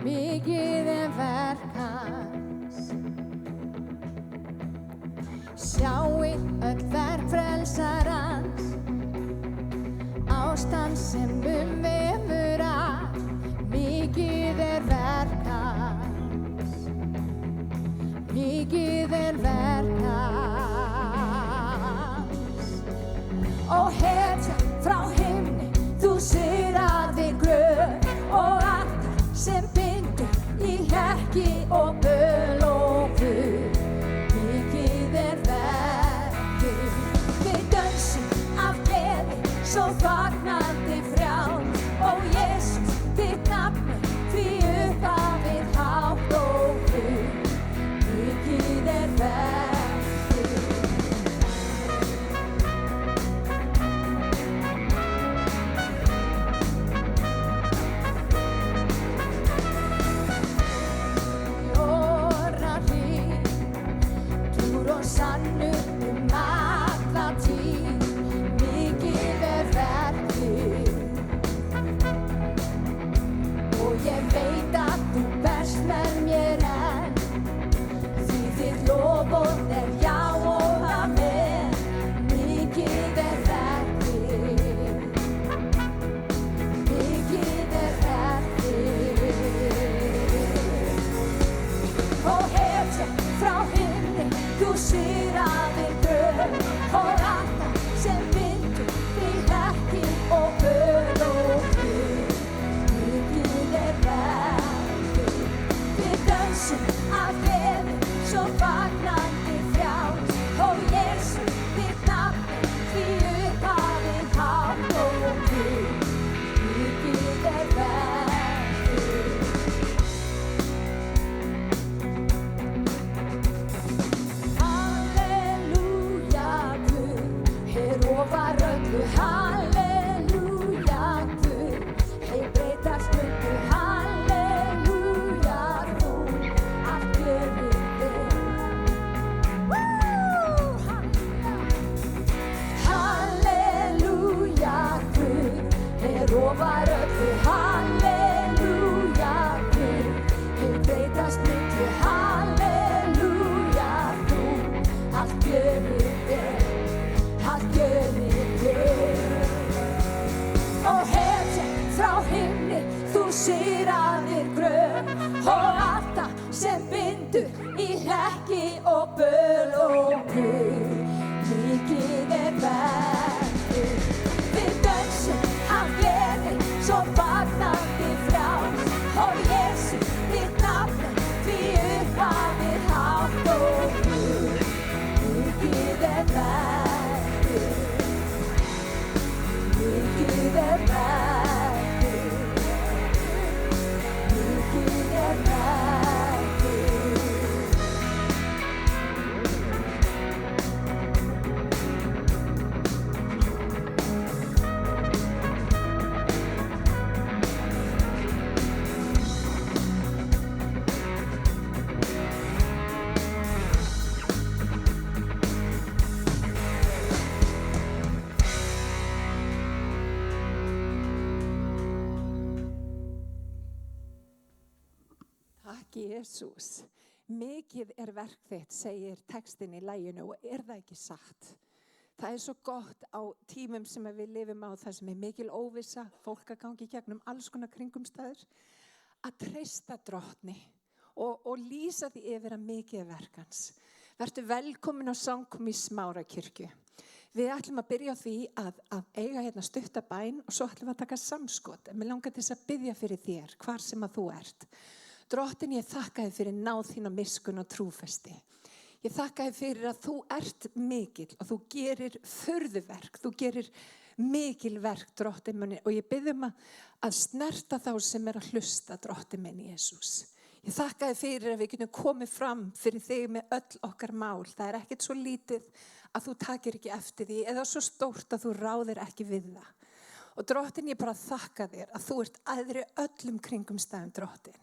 mikið verk hans. Sjáið öll verk frelsarans, ást hans sem umvefur allt, mikið verk hans, mikið verk hans. Og hetja frá himni, þú sigraðir gröf og allt sem bindur í hlekki og böl og guð. Mikið verkið, við dönsum af gleði, svo fagnandi frjáls. Ó Jesús, þitt nafn er því upphafið hátt og guð. Mikið verkið. Sannur alla tíð, mikið verkið. Og ég veit að þú berst með mér enn, því þitt loforð er já og amen. Mikið verkið, mikið verkið. Og hetja frá himni, þú sigraðir gröf og allt sem bindur í hlekki og böl og guð. Mikið verkið, við dönsum af gleði, svo fagnandi frjáls. Ó Jesús, þitt nafn er því upphafið hátt og guð. Mikið verkið. Var öllu, halleluja, Guð, hei breytast öllu, halleluja, þú, allt gjörið þig. Halleluja, Guð, hei var öllu, halleluja, Guð, hei breytast öllu, halleluja, þú, allt gjörið þig. Og hetja frá himni, þú sigraðir gröf og allt sem bindur í hlekki og böl og guð. Mikið verkið, við dönsum af gleði, svo fagnandi frjáls. Ó Jesús, þitt nafn er því upphafið hátt og guð. Mikið verkið. Mikið verkið, mikið verkið. Jesús, mikið verk þitt, segir textinn í laginu, og það ekki satt? Það svo gott á tímum sem við lifum á, það sem mikil óvissa, fólk að gangi gegnum alls konar kringumstæður, að treysta Drottni og lýsa því yfir að mikið verk hans. Vertu velkomin á samkomu í Smárakirkju. Við ætlum að byrja á því að eiga hérna stutta bæn og svo ætlum við að taka samskot. En mér langar til þess að biðja fyrir þér, hvar sem að þú ert. Drottin, ég þakka þér fyrir náð þín og miskunn og trúfesti. Ég þakka þér fyrir að þú ert mikill og þú gerir furðuverk, þú gerir mikil verk, Drottin minn, og ég bið að snerta þá sem að hlusta, Drottin minn, Jesús. Ég þakka þér fyrir að við getum komið fram fyrir þig með öll okkar mál. Það ekkert svo lítið að þú takir ekki eftir því eða svo stórt að þú ráðir ekki við það. Og Drottin, ég bara þakka þér að þú ert æðri öllum kringumstæðum, Drottin.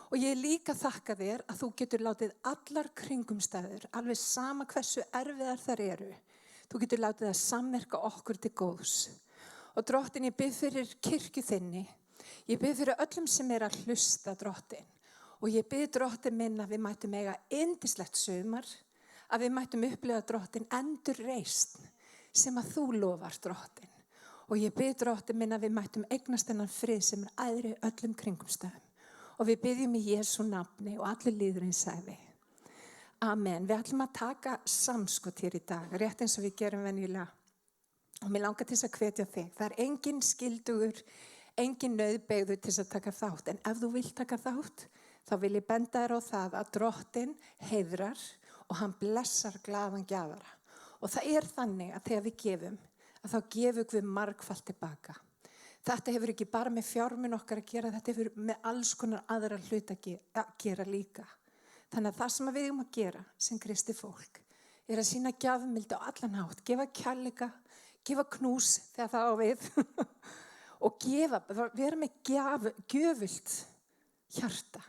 Og ég líka þakka þér að þú getur látið allar kringumstæður, alveg sama hversu erfiðar þar eru. Þú getur látið að samverka okkur til góðs. Og Drottin, ég bið fyrir kirkju þinni, Ég bið fyrir öllum sem að hlusta, Drottinn. Og ég bið Drottinn minn að við mættum eiga yndislegt sumar, að við mættum upplifa, Drottinn, endurreisn sem að þú lofar, Drottinn. Og ég bið Drottinn minn að við mættum eignast þennan frið sem æðri öllum kringumstæðum. Og við biðjum í Jesú nafni og allir líðurinn sagði. Amen. Við ætlum að taka samskot hér í dag, rétt eins og við gerum venjulega. Og mér langar til þess að hvetja þig. Það engin skildugur, engin nauðbeygður til þess að taka þátt. En ef þú vilt taka þátt, þá vil ég benda þér á það að Drottinn heiðrar og hann blessar glaðan gjafara. Og það þannig að þegar við gefum, að þá gefum við margfalt tilbaka. Þetta hefur ekki bara með fjármun okkar að gera, þetta hefur með alls konar aðra hlut að gera líka. Þannig að það sem við eigum að gera sem kristi fólk að sýna gjafmildi á allan hátt, gefa kærleika, gefa knús þegar það á við og vera með gjöfult hjarta.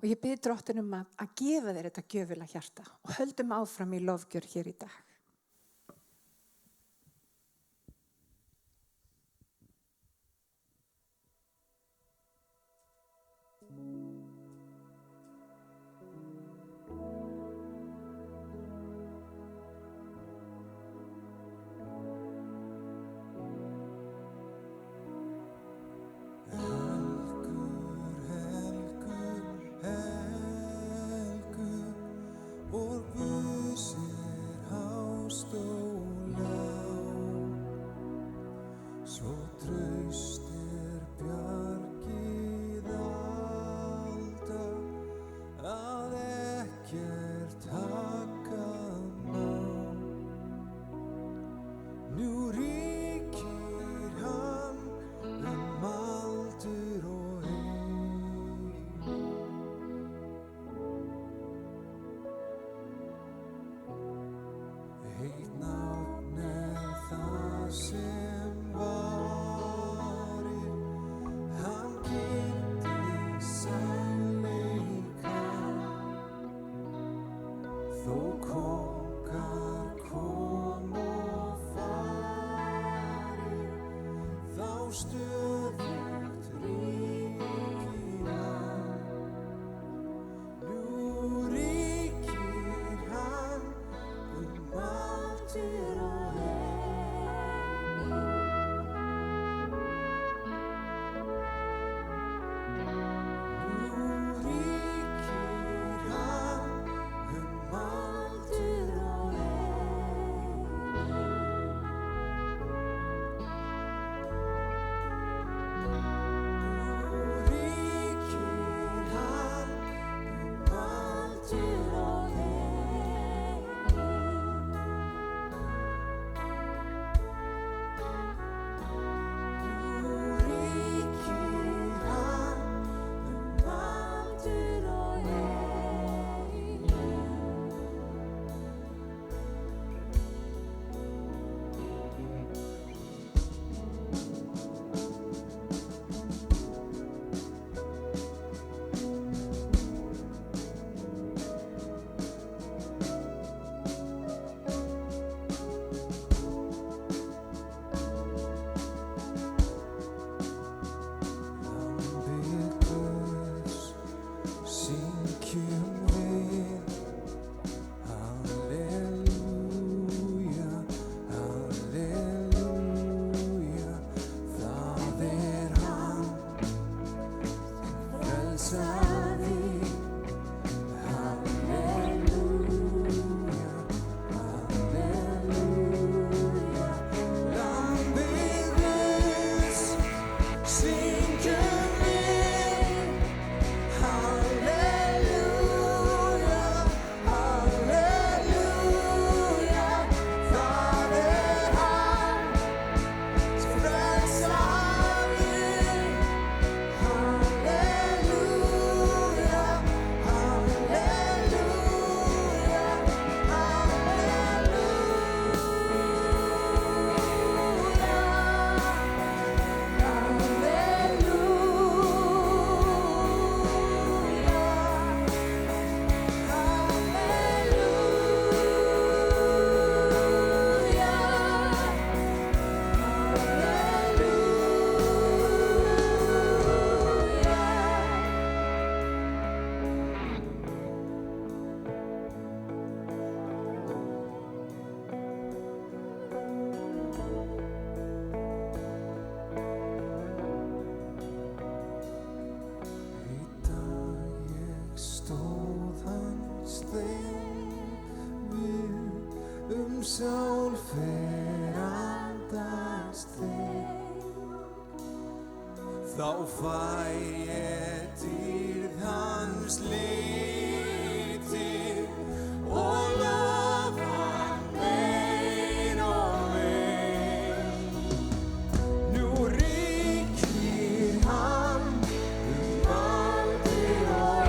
Og ég bið Drottinn að gefa þér þetta gjöfula hjarta og höldum áfram í lofgjör hér í dag. sól fer andans þig, þá fæ ég dýrð hans liti og lof hann ein og ein. Nú ríkir hann aldir og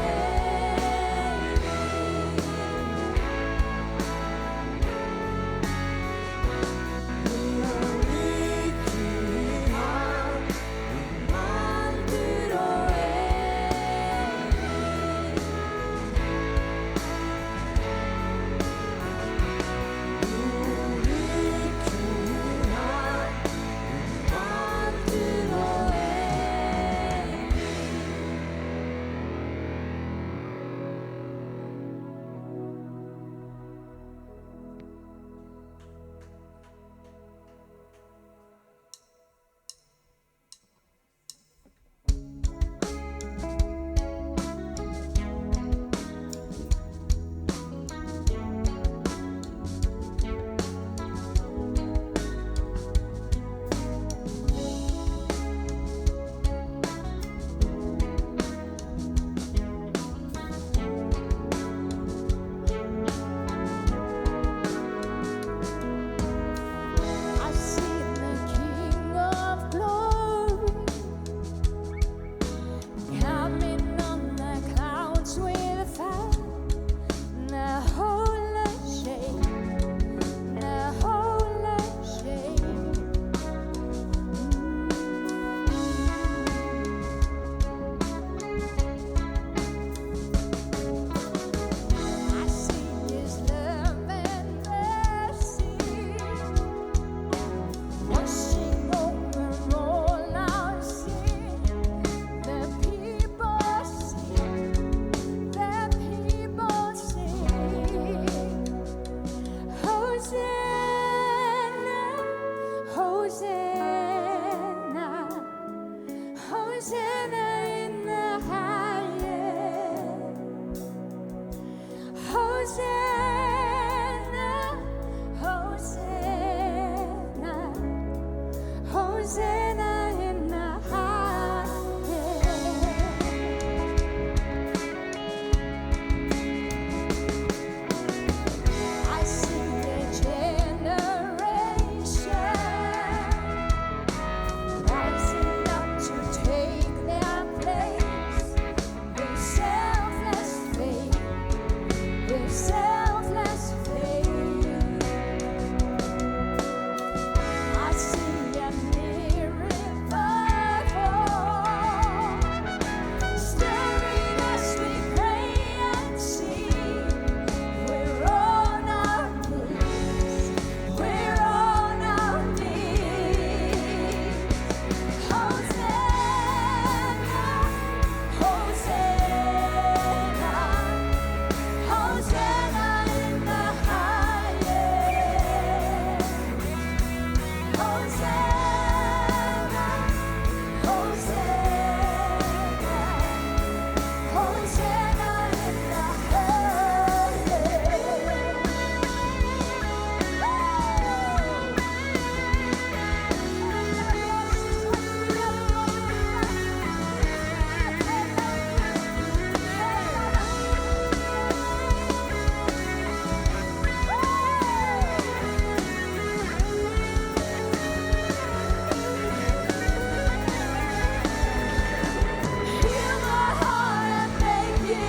Heal my heart and make it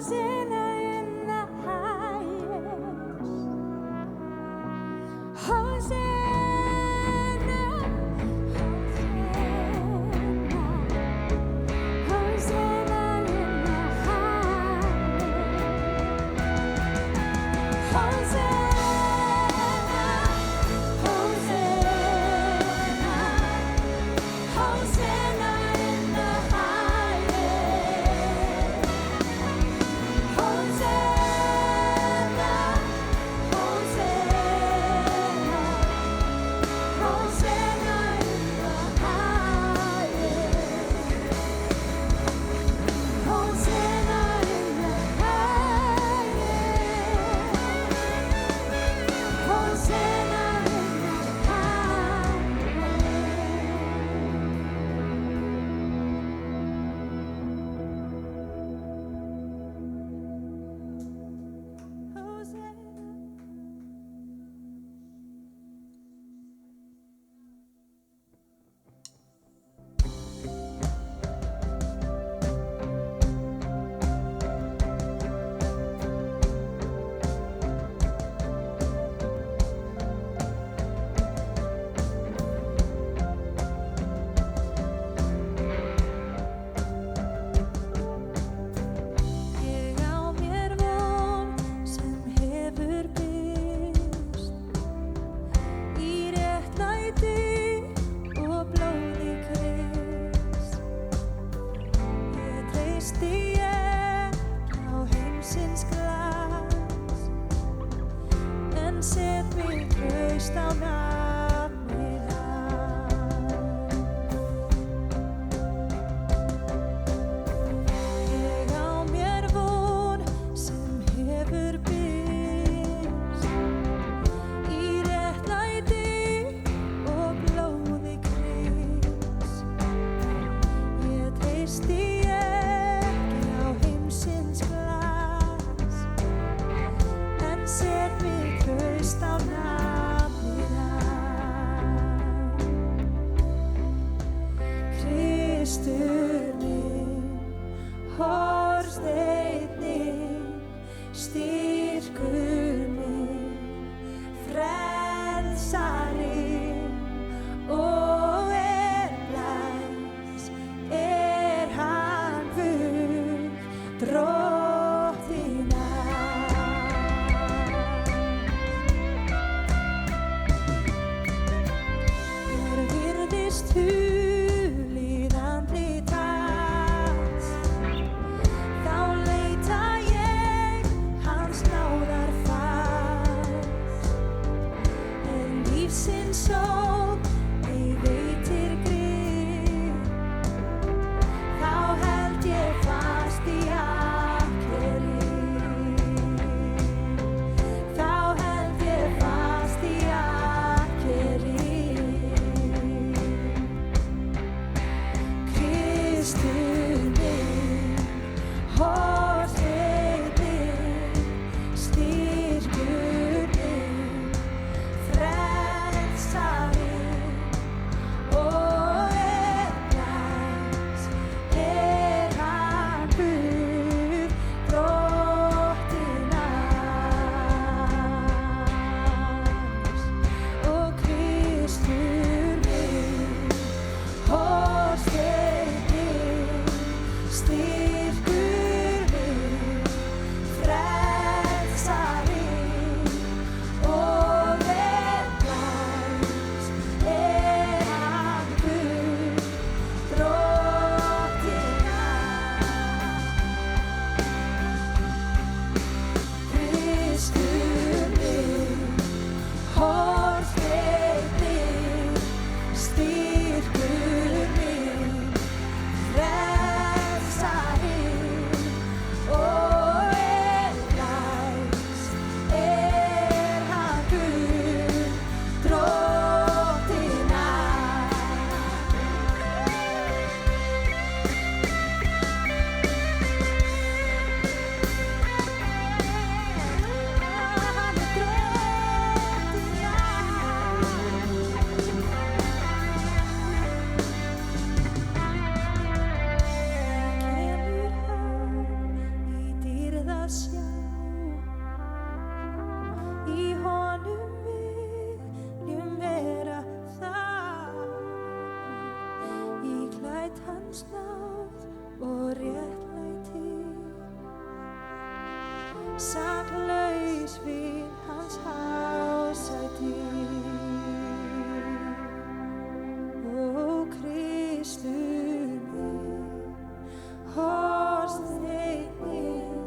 Hosanna in the highest. Hosanna, Hosanna, Hosanna in the highest. Hosanna, Hosanna, Hosanna in the highest. Hosanna, Hosanna, Hosanna in the highest. Hosanna in the highest. Hosanna in the highest. Hosanna. Ég á mér von sem hefur birst í réttlæti og blóði Krists. Ég treysti ekki á heimsins glas, en set mig traust á nafnið hans. Ég á mér von sem hefur birst í réttlæti og blóði Krists. Ég treysti ekki á heimsins glas, en set mig traust á nafnið hans. Kristur minn, hornsteinn minn, styrkur minn, frelsarinn og blæs hann Guð, Drottinn alls. Virðist hulið andlit hans, þá leita ég hans að sjá. Í honum viljum vera það, í klædd hans náð og réttlæti. Saklaus við hans hásæti. Ó Kristur minn, hornsteinn minn,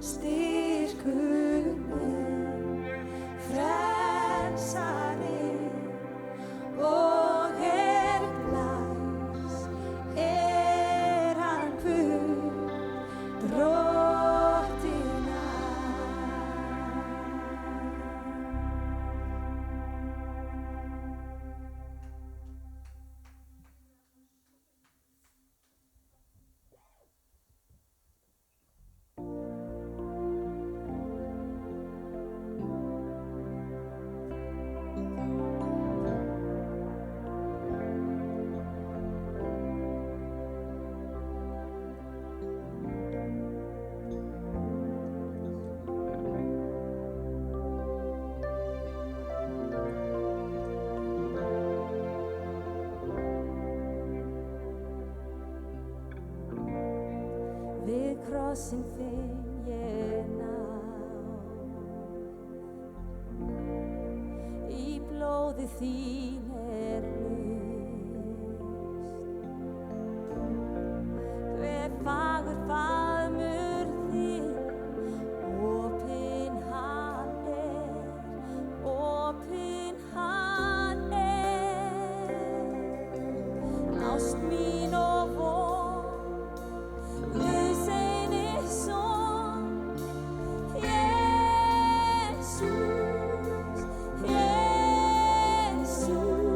styrkur minn, frelsari og blæs hann Guð, Drottinn við krossinn þinn ég ná. Í blóði þín laust. Hver fagur faðmur þinn, opinn hann ást mín og von. Guðs eini son, Jesus, Jesus.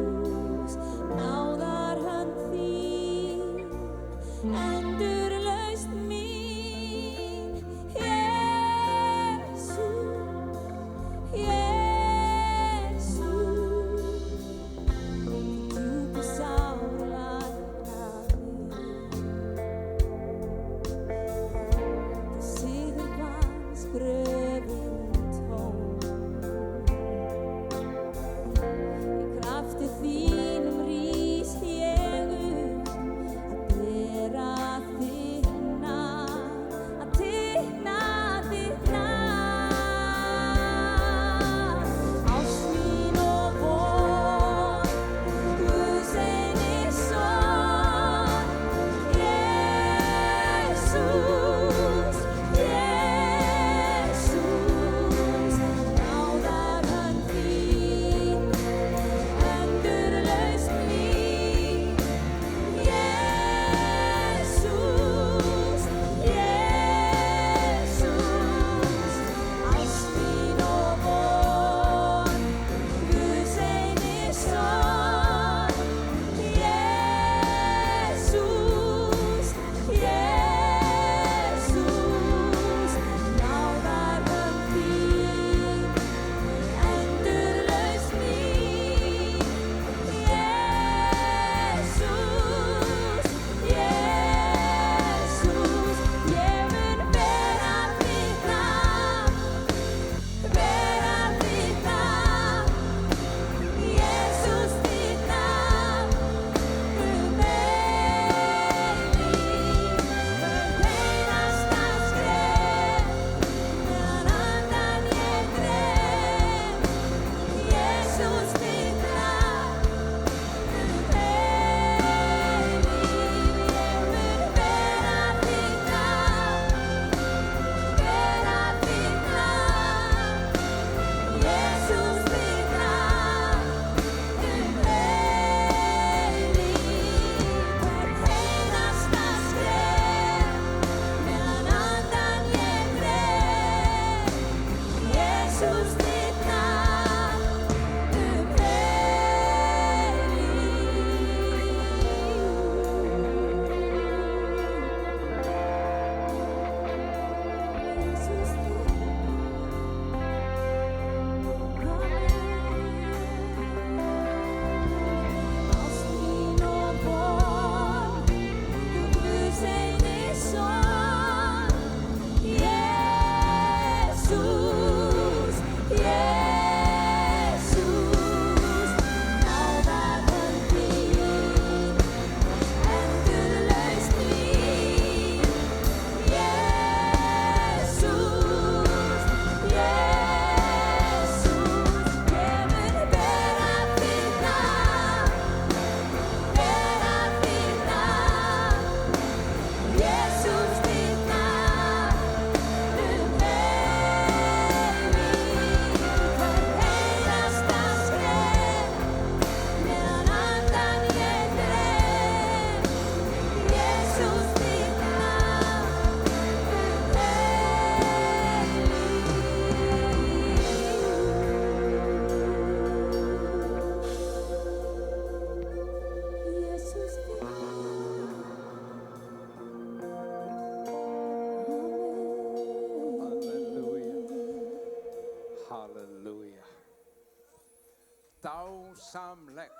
dásamlegt.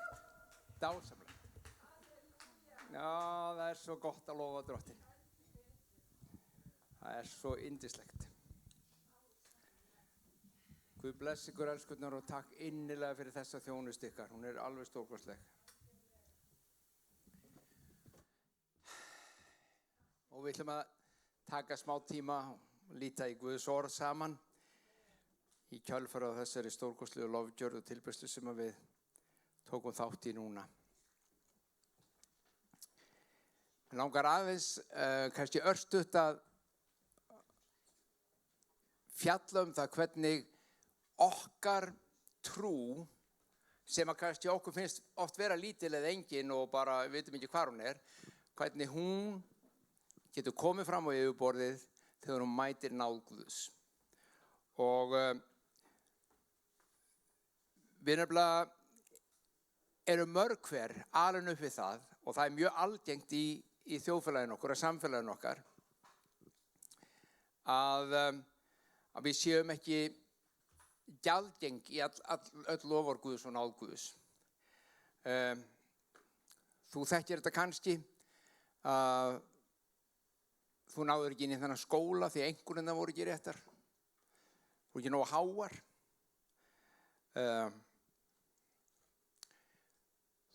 Já, það svo gott að lofa Drottinn. Það svo yndislegt. Guð bless ykkur elskurnar og takk innilega fyrir þessa þjónustu ykkar. Hún alveg stórkostleg. Og við ætlum að taka smá tíma og líta í Guðs orð saman í kjölfar á þessari stórkostlegu lofgjörð og tilbeiðslu sem við tókum þátt í núna. Mig langar aðeins kannski örstutt að fjalla það hvernig okkar trú, sem að kannski okkur finnst oft vera lítil eða engin og bara við vitum ekki hvar hún hvernig hún getur komið fram á yfirborðið þegar hún mætir náð Guðs. Og við nefnilega erum mörg hver alin upp við það og það mjög algengt í þjóðfélaginu okkar og samfélaginu okkar að við séum ekki gjaldgeng í öll loforð Guðs og náð Guðs. Þú þekkir þetta kannski að þú náður ekki inn í þennan skóla því einhverjum það voru ekki réttar. Voru ekki nógu háar.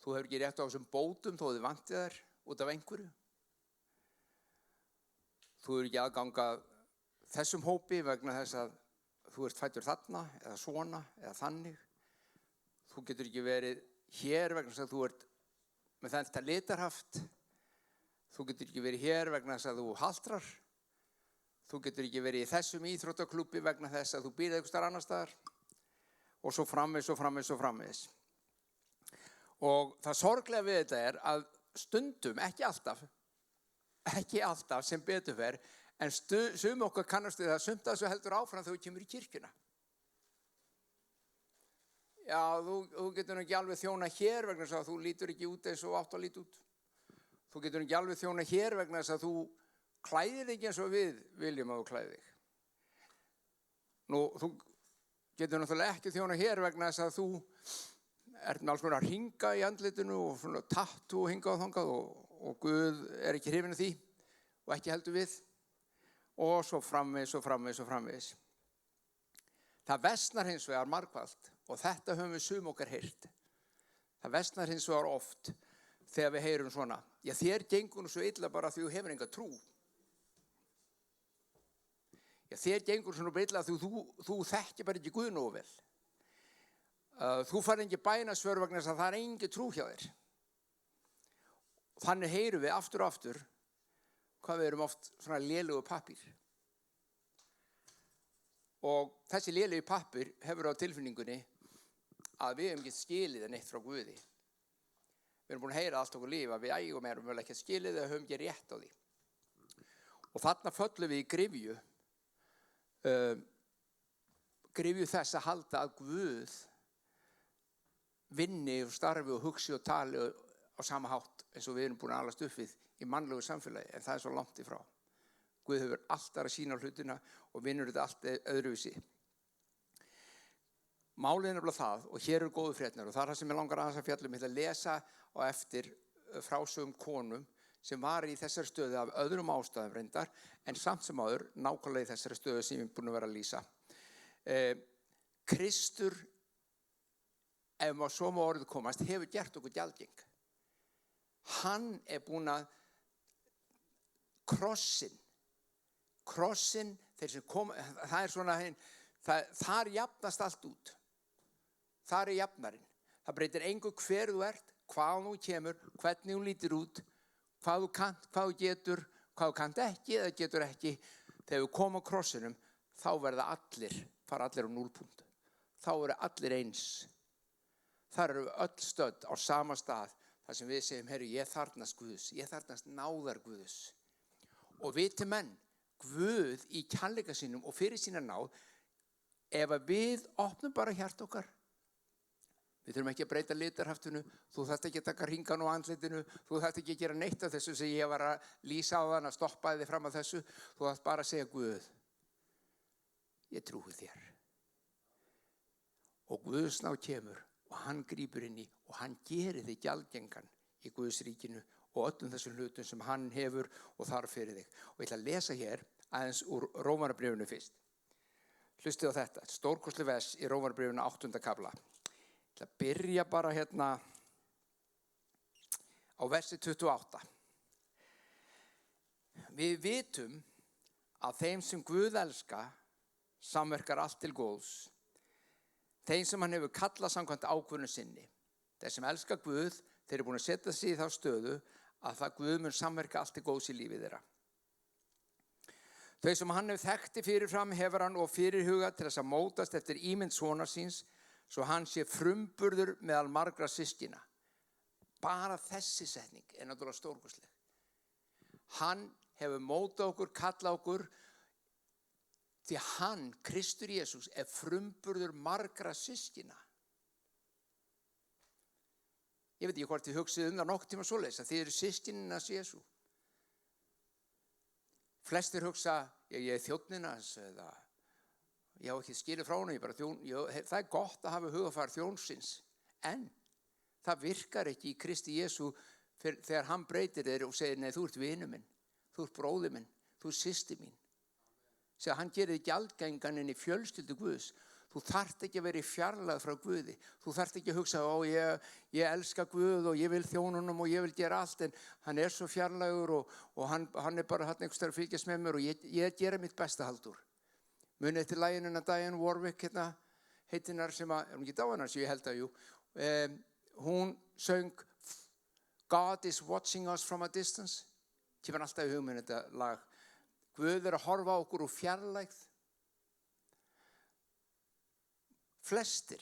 Þú hefur ekki rétt á þessum bótum þó þið vantið þær út af einhverju. Þú hefur ekki aðgangað þessum hópi vegna þess að þú ert fæddur þarna eða svona eða þannig. Þú getur ekki verið hér vegna þess að þú ert með þetta litarhaft. Þú getur ekki verið hér vegna þess að þú haltrar. Þú getur ekki verið í þessum íþróttaklúbbi vegna þess að þú býrð einhvers staðar annars staðar. Og svo framvegis. Og það sorglega við þetta að stundum, ekki alltaf sem betur fer, en sum okkar kannast við það sumt að þessu heldur áfram þegar þú kemur í kirkjuna. Já, þú getur ekki alveg þjóna hér vegna þess að þú lítur ekki út eins og átt að líta út. Þú getur ekki alveg þjóna hér vegna þess að þú klæðir ekki eins og við viljum að þú klæðir þig. Nú, þú getur náttúrulega ekki þjóna hér vegna þess að þú ert með alls konar hringa í andlitinu og svona tattoo hingað og þangað og Guð ekki hrifinn af því og ekki heldur við. Og svo framvegis. Það versnar hins vegar margfalt og þetta höfum við sum okkar heyrt. Það versnar hins vegar oft þegar við heyrum svona. Já, þér gengur nú svo illa bara því þú hefur enga trú. Já, þér gengur svona illa því þú þekkir bara ekki Guð nógu vel. Þú fær ekki bænasvör vegna þess að það engin trú hjá þér. Þannig heyrum við aftur og aftur hvað við erum oft svona lélugu pappír. Og þessi lélegi pappír hefur á tilfinningunni að við hefum ekki skilið neitt frá Guði. Við erum búin að heyra allt okkur líf að við ægum erum vel ekki skilið eða höfum ekki rétt á því. Og þarna föllum við í gryfju þess að halda að Guð vinni og starfi og hugsi og tali á sama hátt eins og við erum búin að alast upp við í mannlegu samfélagi, en það svo langt í frá. Guð hefur alltaf að sína hlutina og vinnur þetta allt öðruvísi. Málið nefnilega það, og hér góðu fréttir, og það það sem ég langar aðeins að fjalla ég ætla að lesa á eftir frásögum konum sem var í þessari stöðu af öðrum ástæðum reyndar, en samt sem áður nákvæmlega í þessari stöðu sem ég er búin að vera að lýsa. Kristur, ef maður svo má orðið komast, hefur gert okkur gjaldgeng. Hann búin að krossin, þeir sem koma, það svona þar jafnast allt út. Þar jafnarinn. Það breytir engu hver þú ert, hvað þú kemur, hvernig þú lítur út, hvað þú kannt, hvað þú getur, hvað þú kannt ekki eða getur ekki. Þegar við komum á krossinum, þá fara allir á núllpunkt. Þá eru allir eins. Þar eru við öll stödd á sama stað. þar sem við segjum, herru, ég þarfnast Guðs, ég þarfnast náðar Guðs. Og viti menn, Guð í kærleika sínum og fyrir sína náð, ef að við opnum bara hjart okkar, við þurfum ekki að breyta litarhaftinu, þú þarft ekki að taka hringan á andlitinu, þú þarft ekki að gera neitt af þessu sem ég var að lýsa á þann að stoppa þig fram að þessu, þú þarft bara að segja, Guð, ég trúi þér. Og Guðs náð kemur og hann grípur inn í og hann gerir þig gjaldgengan í Guðs ríkinu og öllum þessum hlutum sem hann hefur og þarf fyrir þig. Og ég ætla að lesa hér aðeins úr Rómarbréfinu fyrst. Hlustið á þetta, stórkostleg vers í Rómarbréfinu 8. kafla. Ég ætla að byrja bara hérna á versi 28. Við vitum að þeim sem Guð elska samverkar allt til góðs, þeim sem hann hefur kallað samkvæmt ákvörðun sinni. Þeir sem elska Guð, þeir eru búin að setja sig í þá stöðu að það Guð mun samverka allt til góðs í lífi þeirra. Þau sem hann hefur þekkti fyrirfram hefur hann og fyrirhuga til þess að mótast eftir ímynd sonar síns, svo hann sé frumburður meðal margra systkina. Bara þessi setning er náttúrulega stórkostleg. Hann hefur mótað okkur, kallað okkur, því hann, Kristur Jesús, er frumburður margra systkina. Ég veit ekki hvort þið hugsið það nokkuð tíma svoleiðis að þið eru systkinin hans Jesú. Flestir hugsa, ég er þjónninn hans eða ég á ekki skilið frá honum, það er gott að hafa hugafar þjónsins, en það virkar ekki í Kristi Jesú þegar hann breytir þér og segir, nei, þú ert vinur minn, þú ert bróðir minn, þú ert systir mín. Þegar hann gerir þig gjaldgengan inn í fjölskyldu Guðs. Þú þarft ekki að vera í fjarlægð frá Guði. Þú þarft ekki að hugsa, ég elska Guð og ég vil þjóna honum og ég vil gera allt, en hann er svo fjarlægur og hann er bara hann einhvers staðar að fylgjast með mér og ég gera mitt besta, Halldór. Munið eftir laginu Diane Warwick, heitinnar sem að, ekki dáin hans, ég held að jú, hún söng God is watching us from a distance. Kemur alltaf í hugminn þetta lag. Guð er að horfa á okkur úr fjarlægð. Flestir,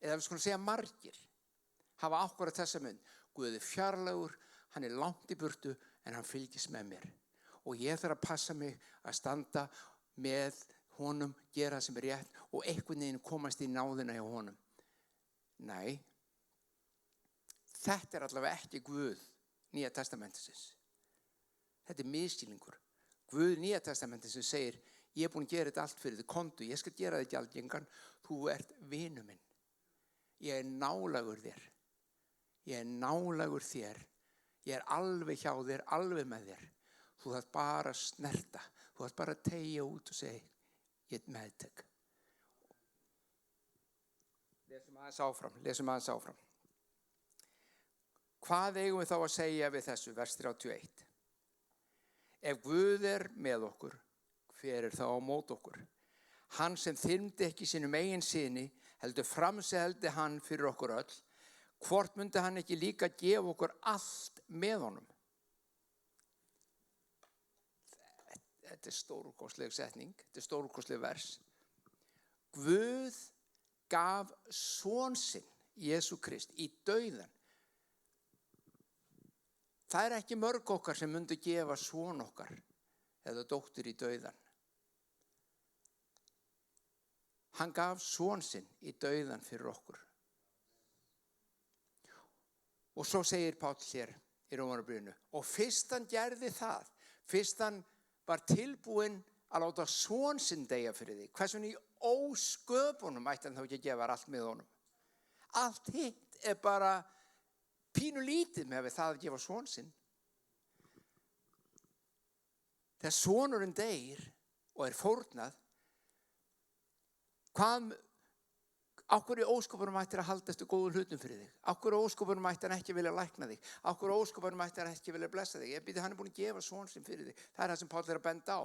eða við skulum segja margir, hafa akkúrat þessa mynd. Guð er fjarlægur, hann er langt í burtu, en hann fylgist með mér. Og ég þarf að passa mig að standa með honum, gera það sem er rétt og einhvern veginn komast í náðina hjá honum. Nei, þetta er allavega ekki Guð Nýja testamentisins. Þetta er misskilningur. Guð Nýja testamentisins segir, ég er búin að gera þetta allt fyrir þig, komdu, ég skal gera þig gjaldgengan, þú ert vinur minn. Ég er nálægur þér. Ég er nálægur þér. Ég er alveg hjá þér, alveg með þér. Þú þarft bara að snerta. Þú þarft bara að teygja út og segja, ég er meðtek. Lesum aðeins áfram. Hvað eigum við þá að segja við þessu, vers 31? Ef Guð er með okkur, hver er þá á móti okkur? Hann sem þyrmdi ekki sínum eigin syni, heldur framseldi hann fyrir okkur öll. Hvort myndi hann ekki líka gefa okkur allt með honum? Þetta er stórkostleg setning, þetta er stórkostleg vers. Guð gaf son sinn, Jesú Krist, í dauðan. Það er ekki mörg okkar sem myndi gefa son okkar eða dóttur í dauðan. Hann gaf son sinn í dauðan fyrir okkur. Og svo segir Páll hér í Rómarbréfinu, og fyrst hann gerði það, fyrst hann var tilbúinn að láta son sinn deyja fyrir þig, hversun í ósköpunum ætti hann þá ekki að gefa allt með honum? Allt hitt er bara pínu lítið með það að gefa son sinn. Þegar sonurinn deyr og er fórnað, á hverju ósköpunum ætti að halda eftir góðum hlutum fyrir þig? Á hverju ósköpunum ætti hann ekki vilja lækna þig? Á hverju ósköpunum ætti hann ekki vilja blessa þig? Hann er búin að gefa son sinn fyrir þig. Það er það sem Páll er að benda á.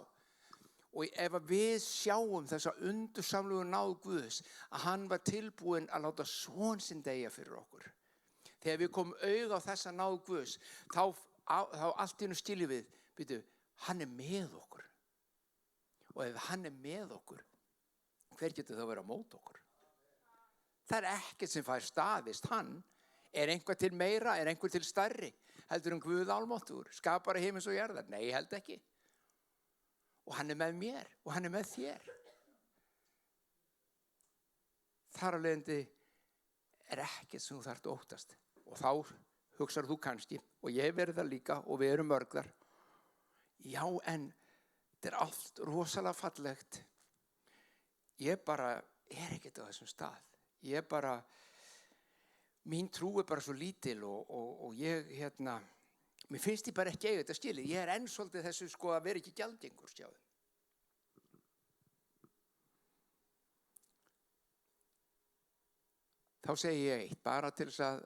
Og ef við sjáum þessa undursamlegu náð Guðs, að hann var tilbúinn að láta son sinn deyja fyrir okkur. Þegar við komum auga á þessa náð Guðs, þá allt í einu skiljum við, hann er með okkur. Og ef hann er með okkur, hver getur þá verið á móti okkur? Það er ekkert sem fær staðist hann. Er einhver til meira, er einhver til stærri? Heldur Guð almáttugur, skapari himins og jarðar? Nei, ég held ekki. Og hann er með mér og hann er með þér. Þar af leiðandi er ekkert sem þú þarft að óttast. Og þá hugsar þú kannski, og ég hef verið það líka og við erum mörg þar. Já, en þetta er allt rosalega fallegt. Ég bara er ekkert á þessum stað. Ég bara, mín trú bara svo lítil og ég, mér finnst ég bara ekki eiga þetta skilið. Ég enn svolítið þessu sko að vera ekki gjaldgengur, sjáðu. Þá segi ég eitt, bara til þess að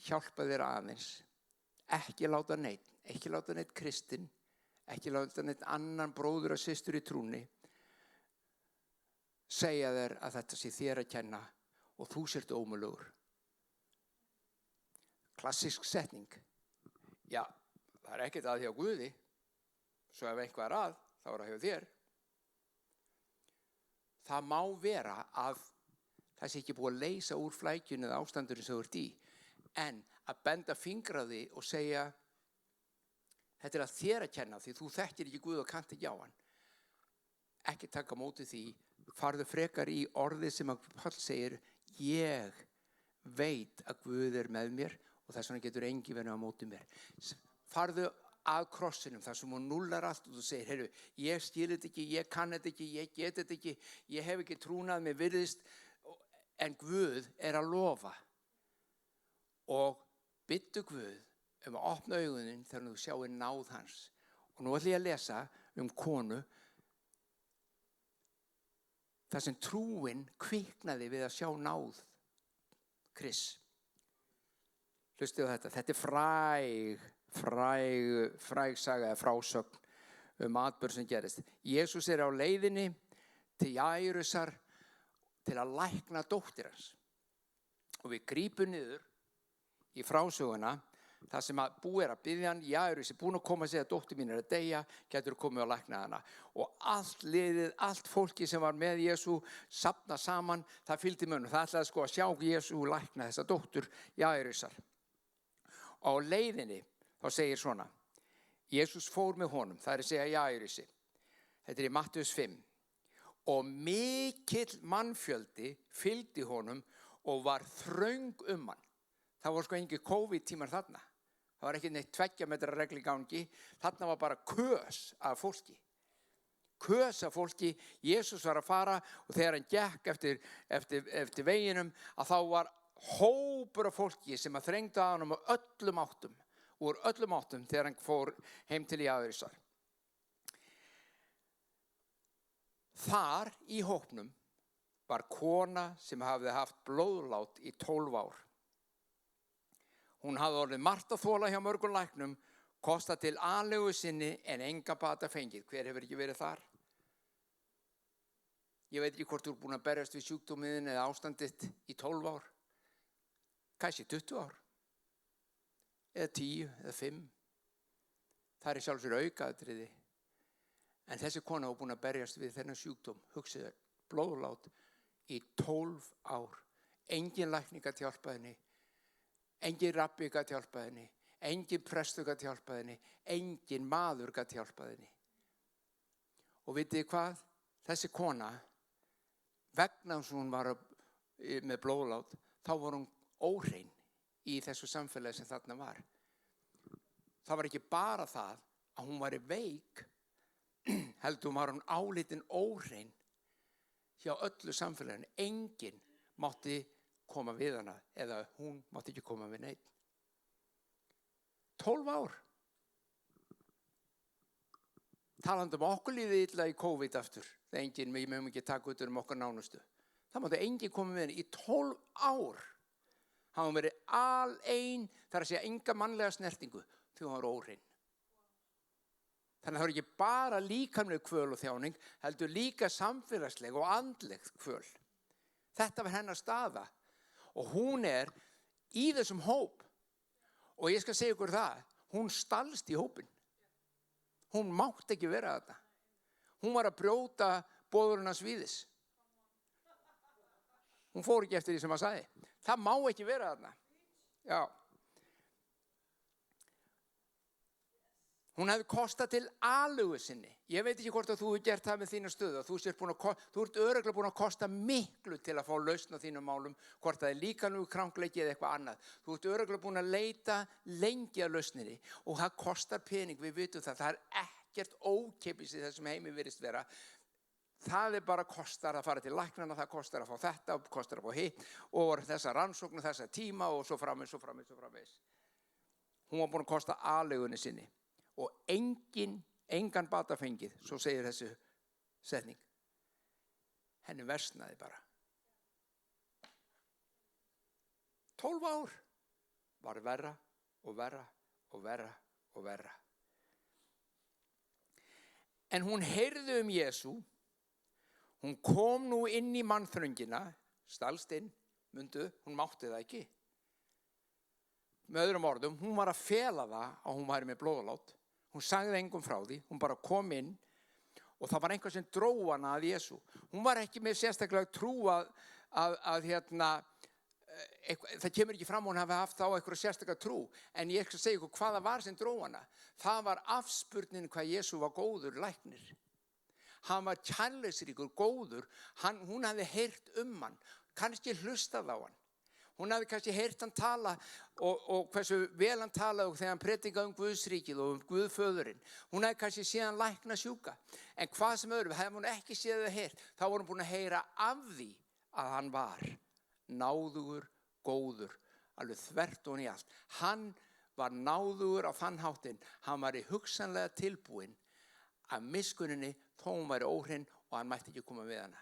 hjálpa þér aðeins. Ekki láta neitt kristinn, ekki láta neitt annan bróður og systur í trúnni segja þér að þetta sé þér að kenna og þú sért ómögulegur. Klassísk setning. Já, það ekkert að hjá Guði, svo ef eitthvað að, þá það hjá þér. Það má vera að það sé ekki búið að leysa úr flækjunni eða ástandurinn sem þú ert í, en að benda fingra á því og segja þetta að þér að kenna því þú þekkir ekki Guð og kannt ekki á hann. Ekki taka móti því, farðu frekar í orðið sem að Páll segir, ég veit að Guð með mér og þess vegna getur enginn verið á móti mér. Farðu að krossinum þar sem hún nullar allt og þú segir, heyrðu, ég skil þetta ekki, ég kann þetta ekki, ég get þetta ekki, ég hef ekki trúnað, mér virðist, en Guð að lofa. Og biddu Guð að opna augunin þegar þú sjáir náð hans. Og nú ætla ég að lesa konu, þar sem trúin kviknaði við að sjá náð Kris. Hlustið á þetta. Þetta fræg saga eða frásögn atburð sem gerist. Jesús á leiðinni til Jairusar til að lækna dóttir hans. Og við grípum niður í frásöguna það sem að búið að biðja hann, Jairus búin að koma að segja að dóttir mín að deyja, getur komið að lækna hana. Og allt liðið, allt fólki sem var með Jesú safna saman, það fylgdi munum. Það ætlaði sko að sjá Jesú lækna þessa dóttur Jairusar. Og á leiðinni þá segir svona, Jesús fór með honum, það að segja Jairusi. Þetta í Mattheus 5. Og mikill mannfjöldi fylgdi honum og var þröng hann. Það var sko engin COVID-tímar þarna. Það var ekki neitt 2 metra regla í gangi. Þarna var bara kös af fólki. Kös af fólki. Jesús var að fara og þegar hann gekk eftir veginum að þá var hópur af fólki sem að þrengdu að honum úr öllum áttum þegar hann fór heim til Jairusar. Þar í hópnum var kona sem hafði haft blóðlát í 12 ár. Hún hafði orðið margt að þola hjá mörgum læknum, kostað til alegu sinni en enga bata fengið. Hver hefur ekki verið þar? Ég veit ekki hvort þú er búin að berjast við sjúkdómiðin eða ástandið í 12 ár. Kannski 20 ár. Eða 10 eða 5. Það sjálfsögur aukaatriði. En þessi kona var búin að berjast við þennan sjúkdóm, hugsaðu, blóðlát í 12 ár. Engin lækning gat hjálpað henni, engin rabbi gat hjálpað henni, engin prestur gat hjálpað henni, engin maður gat hjálpað henni. Og vitið hvað? Þessi kona, vegna þess að hún var með blóðlát, þá var hún óhrein í þessu samfélagi sem þarna var. Það var ekki bara það að hún var veik, heldur var hún álitin óhrein hjá öllu samfélaginu. Enginn mátti koma við hana eða hún mátti ekki koma við neitt. 12 ár. Talandi okkur líði illa í COVID aftur. Það enginn, við mögum ekki taka út okkar nánustu. Það mátti enginn koma við henni í 12 ár. Hann var verið alein, það að segja enga mannlega snertingu, því hún var óhrein. Þannig að það var ekki bara líkamleg kvöl og þjáning, heldur líka samfélagsleg og andleg kvöl. Þetta var hennar staða. Og hún í þessum hóp. Og ég skal segja ykkur það, hún stalst í hópin. Hún mátti ekki vera þarna. Hún var að brjóta boðurinn hans víðis. Hún fór ekki eftir því sem hann sagði. Það má ekki vera þarna. Já. Hún hefði kostað til alegu sinni. Ég veit ekki hvort að þú hefur gert það með þína stöðu. Þú ert örugglega búin að kosta miklu til að fá lausn á þínum málum, hvort það líkamlegur krankleiki eða eitthvað annað. Þú ert örugglega búin að leita lengi að lausninni og það kostar pening, við vitum það. Það ekkert ókeypis í þessum heimi virðist vera. það bara kostar að fara til læknana, það kostar að fá þetta, kostar að fá hitt og þessa rannsókn og þessa tíma og svo framvegis. Hún var búin að kosta aleigunni sinni og engan bata fengið, svo segir þessi setning. Henni versnaði bara. 12 ár var verra og verra og verra og verra. En hún heyrði Jesú. Hún kom nú inn í mannþröngina, stalst inn, hún mátti það ekki. Með öðrum orðum, hún var að fela það að hún væri með blóðlát. Hún sagði engum frá því, hún bara kom inn og það var einhver sem dró hana að Jesú. Hún var ekki með sérstaklega trú að það kemur ekki fram hún hafi haft þá eitthvað sérstaklega trú. En ég skal segja ykkur hvað það var sem dró hana. Það var afspurnin hvað Jesú var góður læknir. Hann var kærleiksríkur, góður. Hún hafði heyrt hann, kannski hlustað á hann. Hún hafði kannski heyrt hann tala og hversu vel hann talaði þegar hann predikaði Guðsríkið og Guðföðurinn. Hún hafði kannski séð hann lækna sjúka. En hvað sem öðru, hefði hún ekki séð það heyrt, þá var hún búin að heyra af því að hann var náðugur, góður, alveg þvert og í allt. Hann var náðugur á þann háttinn, hann var í hugsanlega tilbúinn að miskunninni þó hún væri óhrinn og hann mætti ekki koma við hana.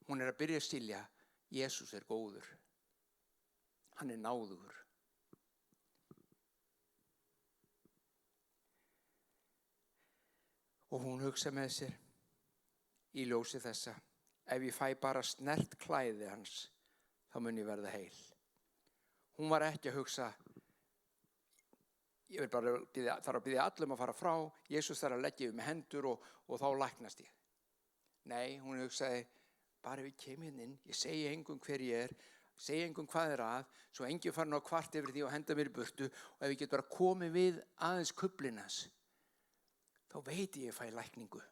Hún að byrja að skilja, Jesús góður. Hann náðugur. Og hún hugsa með sér í ljósi þessa, ef ég fæ bara snert klæði hans, þá mun ég verða heil. Hún var ekki að hugsa, ég vil bara þarf að biðja allum að fara frá, Jesús þarf að leggja með hendur og þá læknast ég. Nei, hún hugsaði, bara ef ég kem inn, ég segi engum hver ég segi engum hvað að, svo enginn farin á kvart yfir því og henda mér í burtu og ef ég get bara komið við aðeins kublinas, þá veit ég fæ lækningu.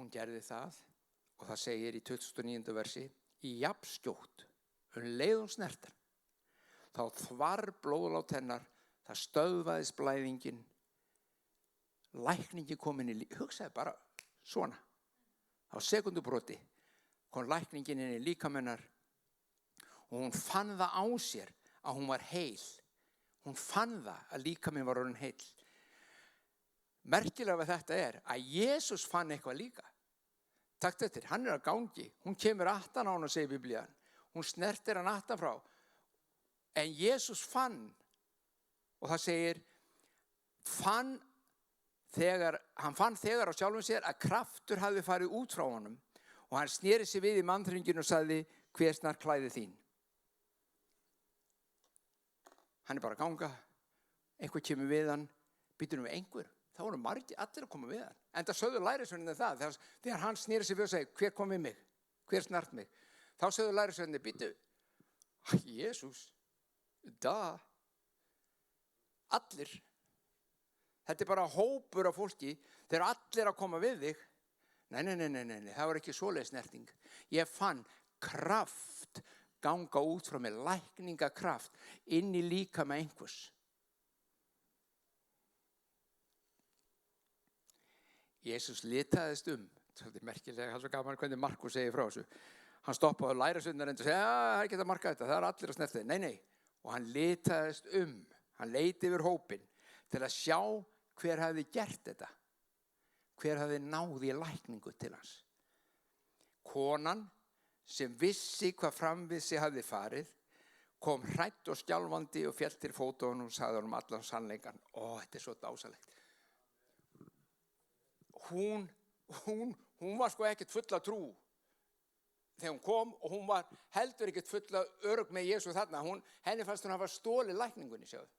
Hún gerði það og það segir í 29. versi, í jafnskjótt, leið hún snertan, þá þvar blóðlát hennar, það stöðvaðist blæðingin, lækningin kom inn í hugsaði bara svona á sekundubroti kom lækningin inn í líkamennar og hún fann það á sér að hún var heil. Hún fann það að líkaminn var orðinn heil. Merkilega við þetta að Jesús fann eitthvað líka. Takk eftir, hann að gangi, hún kemur aftan á hann og segir Biblían, hún snertir hann aftan frá en Jesús fann og það segir hann fann þegar á sjálfum sér að kraftur hafði farið út frá honum og hann sneri sig við í mannþrönginu og sagði, hver snar klæði þín? Hann bara að ganga, einhver kemur við hann, býtur við einhver, þá voru margir allir að koma við hann. En það sögðu lærisveinarnir það, þegar hann sneri sig við og segi, hver kom við mig? Hver snart mig? Þá sögðu lærisveinarnir, býtu, Jesús, allir. Þetta bara hópur af fólki, þeir allir að koma við þig. Nei, það var ekki svoleiðis snerting. Ég fann kraft ganga út frá mér, lækningakraft inn í líkama einhvers. Jesús litaðist svolítið merkilega, það er svo gaman hvernig Markus segir frá þessu. Hann stoppaði og lærisveinarnir og sagði, það ekki að marka þetta, það allir að snerta þig. Nei, og hann litaðist hann leit yfir hópinn til að sjá hver hafði gert þetta, hver hafði náð í lækningu til hans. Konan sem vissi hvað fram við sig hafði farið, kom hrædd og skjálfandi og féll til fóta honum og sagði honum allan sannleikann. Þetta svo dásalegt. Hún var sko ekkert full af trú þegar hún kom og hún var heldur ekkert full af örugg með Jesú þarna. Henni fannst hún hafa stólið lækningunni, sjáðu.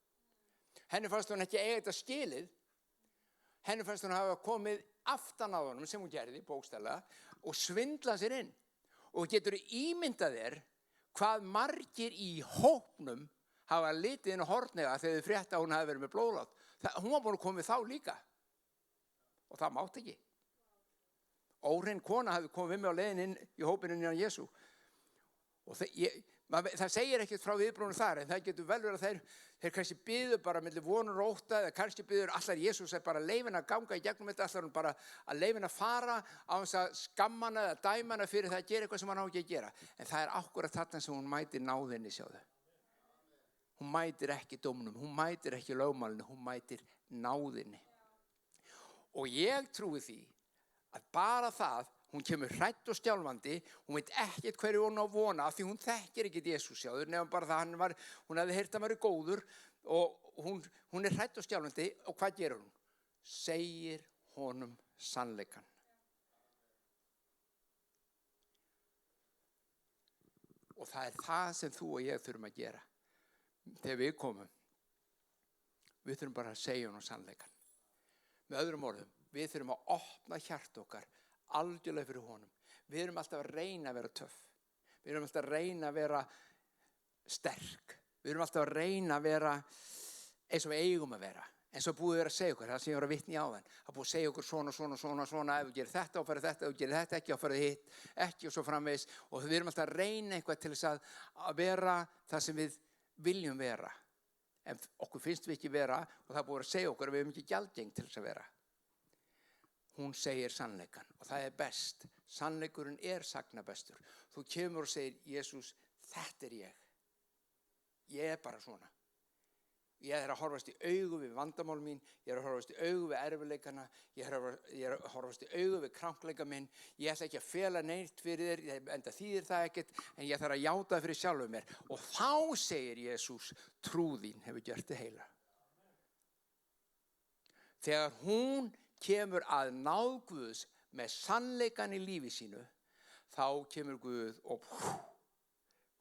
Henni fannst hún ekki eiga þetta skilið. Henni fannst hún hafa komið aftan á honum sem hún gerði, bókstaflega, og svindlað sér inn. Og getur ímyndað þér hvað margir í hópnum hafa litið inn á hornega þegar þau frétta að hún hafi verið með blóðlát. Hún var búin að koma við þá líka. Og það mátti ekki. Óhrein kona hafi komið við mig á leiðin inn í hópinn inn á Jesú. Og Það segir ekkert frá viðbrúnum þar, en það getur vel verið að þeir kannski biðu bara milli vonur og ótta, eða kannski biður allar Jesús bara leyfin að ganga í gegnum þetta, allar hún bara að leyfin að fara á þess að skamma hana eða dæma hana fyrir það að gera eitthvað sem hann á ekki að gera. En það er akkúrat þarna sem hún mætir náðinni, sjáðu. Hún mætir ekki dómnum, hún mætir ekki lögmálinu, hún mætir náðinni. Og ég trúi því að bara það, hún kemur hrædd og skjálfandi, hún veit ekkert hverju hún á vona af því hún þekkir ekkert Jesús, sjáður, nefnum bara það hún hefði heyrt að hann væri góður og hún er hrædd og skjálfandi og hvað gerir hún? Segir honum sannleikann. Og það er það sem þú og ég þurfum að gera. Þegar við komum, við þurfum bara að segja honum sannleikann. Með öðrum orðum, við þurfum að opna hjarta okkar algjörlega fyrir honum. Við erum alltaf að reyna að vera töff. Við erum alltaf að reyna að vera sterk. Við erum alltaf að reyna að vera eins og við eigum að vera. Eins og búið að segja okkur, það sem ég var að vitna í áðan. Það búið að segja okkur svona, ef þú gerir þetta og ferð þetta, ef þú gerir þetta ekki og ferð hitt, ekki og svo framvegis. Og við erum alltaf að reyna eitthvað til þess að vera það sem við viljum vera. En okkur finnst við ekki vera og það búið að segja okkur að við erum ekki gjaldgeng til þess að vera. Hún segir sannleikann og það er best. Sannleikurinn er sagna bestur. Þú kemur og segir, Jesús, þetta er ég. Ég er bara svona. Ég er að horfast í augu við vandamál mín, ég er að horfast í augu við erfiðleikana, ég er að horfast í augu við krankleika minn, ég ætla ekki að fela neitt fyrir þér, enda þýðir það ekkert, en ég þarf að játa það fyrir sjálfum mér. Og þá segir Jesús, trú þín hefur gert þig heila. Þegar hún kemur að náð Guðs með sannleikann í lífi sínu, þá kemur Guð og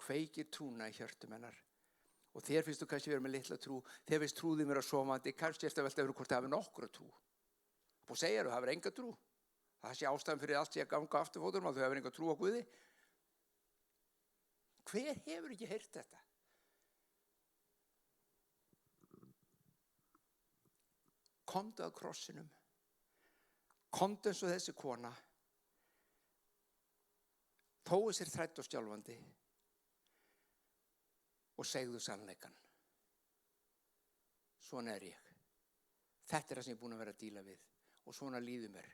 kveikir trúna í hjörtum hennar. Og þér finnst þú kannski vera með litla trú, þér finnst trúðin vera sofandi, kannski eftir að velta yfir hvort það hafi nokkra trú. Og segir þú, það hefur enga trú. Það sé ástæðan fyrir allt sé að ganga aftur fótum, að þú hefur enga trú á Guði. Hver hefur ekki heyrt þetta? Komdu að krossinum. Komdu eins og þessi kona. Tói sér þrædd og skjálfandi. Og segðu sannleikann. Svona er ég. Þetta er það sem ég er búin að vera að díla við. Og svona líður mér.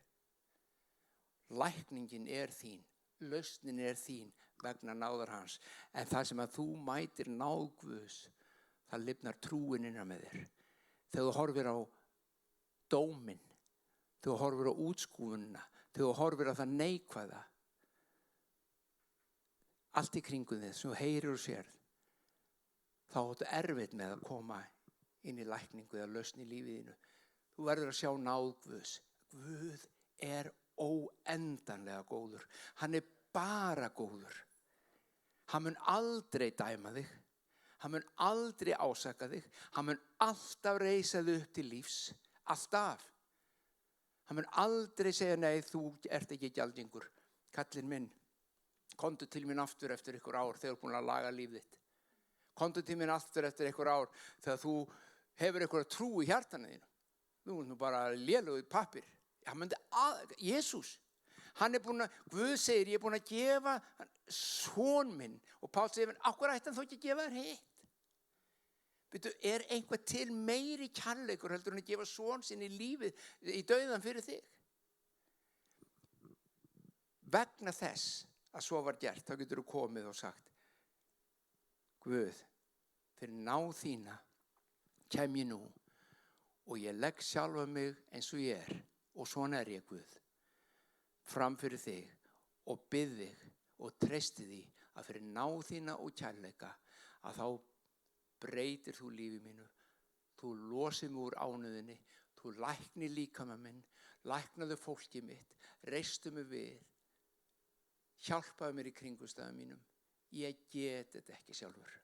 Lækningin er þín. Lausnin er þín vegna náðar hans. En það sem að þú mætir náð Guðs, það lifnar trúin innan með þér. Þegar þú horfir á dóminn, þegar þú horfir á útskúfunina, þegar þú horfir á það neikvæða, allt í kringum þig sem þú heyrir og sérð, þá áttu erfitt með að koma inn í lækningu eða lausn í lífiðinu. Þú verður að sjá náð Guðs. Guð er óendanlega góður. Hann er bara góður. Hann mun aldrei dæma þig. Hann mun aldrei ásaka þig. Hann mun alltaf reisa þig upp til lífs. Alltaf. Hann mun aldrei segja, nei, þú ert ekki gjaldgengur. Kallinn minn, komdu til mín aftur eftir ykkur ár þegar þú ert búin að laga líf þitt. Komdu til mín aftur eftir ykkur ár þegar þú hefur ykkur trú í hjartanu þínu. Þú ert nú bara lélegur pappír. Jesús, hann er búin að, Guð segir, ég er búin að gefa son minn. Og Páll segir, af hverju ætti hann þó ekki að gefa þér hitt? Veitu, er einhvað til meiri kærleikur heldur en að gefa son sinn í lífið, í dauðan fyrir þig? Vegna þess að svo var gert, þá getur þú komið og sagt, Guð, fyrir náð þína kem ég nú og ég legg sjálfa mig eins og ég er og svona er ég, Guð, fram fyrir þig og bið þig og treysti því að fyrir náð þína og kærleika að þá breytir þú lífi mínu, þú losir mig úr ánauðinni, þú læknir líkama minn, læknaðu fólki mitt, reistu mig við, hjálpaðu mér í kringumstæðum mínum. Ég get þetta ekki sjálfur.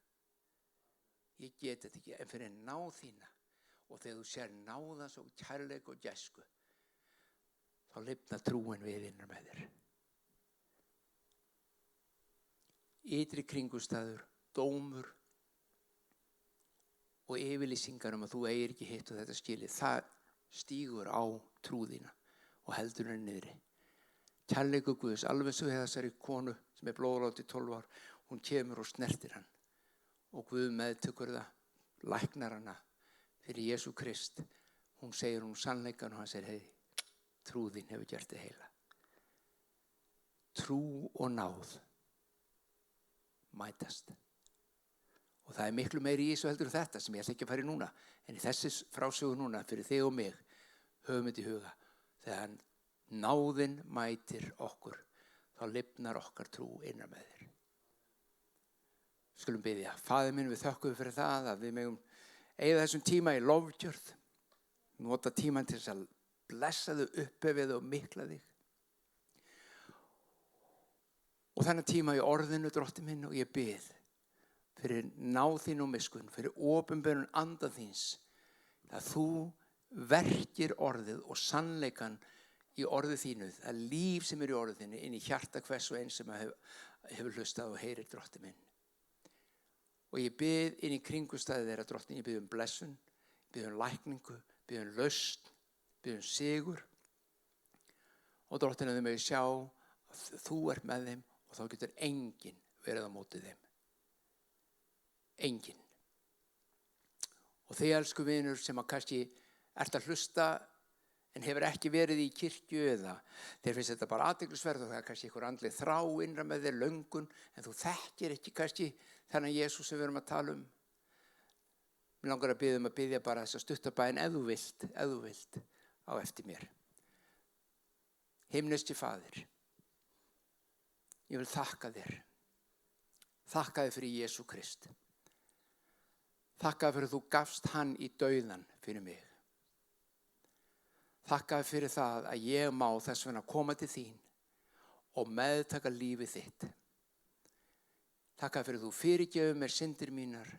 Ég get þetta ekki, en fyrir náð þína og þegar þú sér náðans og kærleik og gæsku, þá lifnar trúin við innan með þér. Ytri kringumstæður, dómur og yfirlýsingar að þú eigir ekki hitt og þetta skilið, það stígur á trúðina og heldur henni niðri. Kærleikur Guðs, alveg svo þessari konu sem er blóðlátt í 12 ár, hún kemur og snertir hann. Og Guð meðtökur það, læknar hana fyrir Jesú Krist. Hún segir hún sannleikan og hann segir, hei, trú þín hefur gert þig heila. Trú og náð mætast. Og það er miklu meiri í þessu heldur en þetta sem ég ætla ekki að fara í núna. En í þessi frásögu núna fyrir þig og mig höfum þetta í huga. Þegar náðin mætir okkur, þá lifnar okkar trú innan með þér. Skulum biðja. Faðir minn, við þökkum fyrir það að við megum eyða þessum tíma í lofgjörð. Nota tíman til þess að blessa þau, upphefja þau og mikla þig. Og þennan tíma í orðinu, Drottinn minn, og ég bið fyrir náð þín og miskun, fyrir opinberun anda þíns, að þú verkir orðið og sannleikan í orðið þínu, það líf sem er í orðið þínu, inn í hjarta hvers og eins sem hefur hlustað og heyrir, Drottinn minn. Og ég bið inn í kringumstæði þeirra, Drottinn, ég bið blessun, bið lækningu, bið lausn, bið sigur. Og Drottinn, að þau megi sjá að þú ert með þeim og þá getur enginn verið á móti þeim. Enginn. Og þið elsku vinur sem að kannski ert að hlusta en hefur ekki verið í kirkju eða þér finnst þetta bara athyglisverð og það er kannski einhver andleg þrá innra með þér, löngun, en þú þekkir ekki kannski þennan Jesús sem við erum að tala um. Mér langar að biðja bara þessa stuttabæn ef þú vilt á eftir mér. Himneski Faðir, ég vil þakka þér fyrir Jesú Krist. Þakka þér fyrir að þú gafst hann í dauðan fyrir mig. Þakka þér fyrir það að ég má þess vegna koma til þín og meðtaka lífið þitt. Þakka þér fyrir að þú fyrirgefur mér syndir mínar,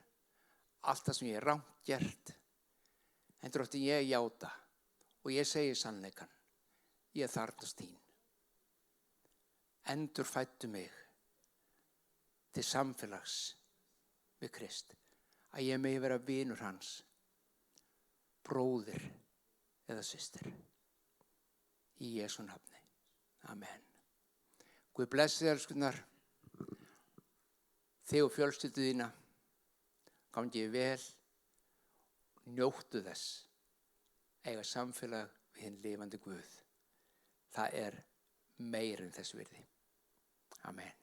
allt það sem ég hef rangt gert. En Drottinn, ég játa og ég segi sannleikann. Ég þarfnast þín. Endurfæddu mig til samfélags við Krist. Að ég megi vera vinur hans, bróðir eða systir. Í Jesú nafni. Amen. Guð blessi þig, elskurnar. Þig og fjölskyldu þína. Gangi vel. Njóttu þess. Eiga samfélag við hinn lifandi Guð. Það er meira en þess virði. Amen.